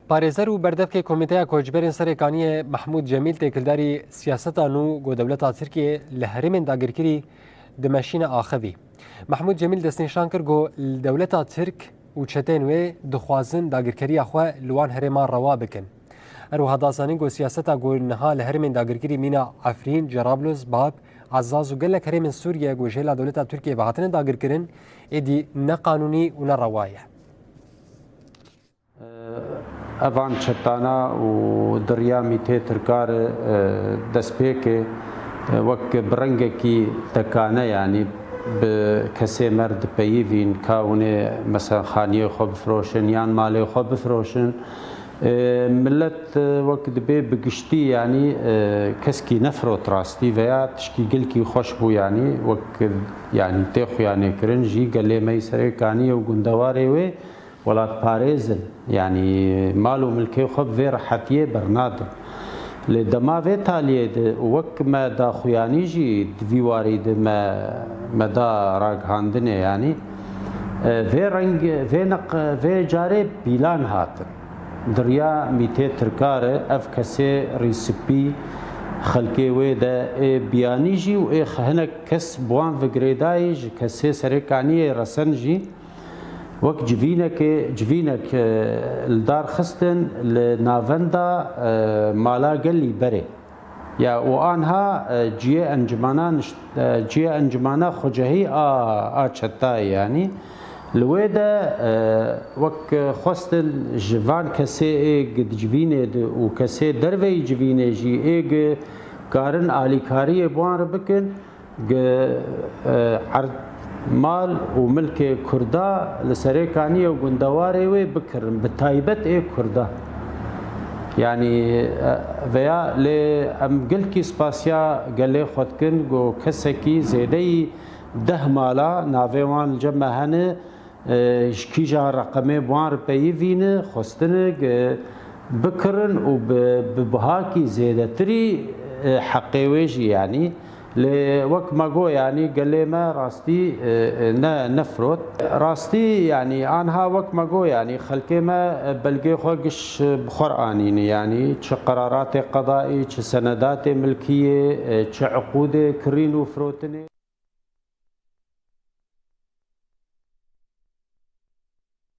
پارێزەر و بەردەفکەی کۆمیتەیە کۆچبەرên سەرێکانیە محمود جەمیل تێکلداری سیاسەتان و گۆدەولەتا تورکیە لە هەرێمên داگیرکەری دمەشینە ئاخەوی. محمود جەمیل دەستنیشان کرد گۆ دەولەتا تورک و چەتێن وێ دخوازن داگیرکەریە خۆ لەوان هەرێمان ڕەوا بکەن. هەروەها دازانین گۆ سیاسەتا گۆنەها لە هەرێمên داگیرکەری مینە عەفرین، جەرابلوس، باب، عەزاز و gelek herêmên Sûriye gojêla dewleta Tirkiye ve hatine dagirkirin êdî neqanûnî û nerewa ye. Evan çetana û diriya mîtê Tirkar destpêkê wek bi rengekî tekane yanî bi kesê mer dipeyivîn ka hûnê mesela xaniyê xwe bifroşin yan malê xwe bifroşin. Millet wek dibe bi giştî yanî keskî nefrot rastî veya tişkî gelkî xweş bû yanî wek yanî tê xuyanê kirin jî gelê me serêkanî û gundewarê wê welat parêzin yanî mal û milkê xwe bi vê rehetiyê bernadin. Lê dema vê taliyê de wek me daxuyanî jî di vî warî de me da ragihandinê yanî vê reng vê carê pîlan hatin. Diriya mîtê Tirkar e ev kesê rîsipî xelkê wê de ê biyanî jî û ê hinek kes bi wan vigirêdayê ji kesê serêkaniyê resen jî wek civînek li dar xistin li navenda mala gelî berê. Ya û anha ciyê encumana xwecehî a çetayê yanî li wê de wek xwestin ji van kesê ê di civînê de û kesê derveyî civînê jî ê karin alîkariyê bi wan re bikin mal û milkê Kurda li serêkaniyê û gundewarê wê bikirin bi taybet ê Kurda. Yani veya lê em gelkî spasiya gelê xwe dikin got kesekî zêdeyî 10 mala navê wan li cem me hene ji kîja reqemê bi wan re peyivîne xwestine bikirin û bi bihakî zêdetirî heqê wê jî yanî lê wek me got yanî gelê me rastî nefrot. Rastî yanî anha wek me got yanî xelkê me belgê xwe giş bi xwe anîne yanî çi qeraratê qedaî, çi senedatê milkiyê, çi eqûdê kirîn û firotinê.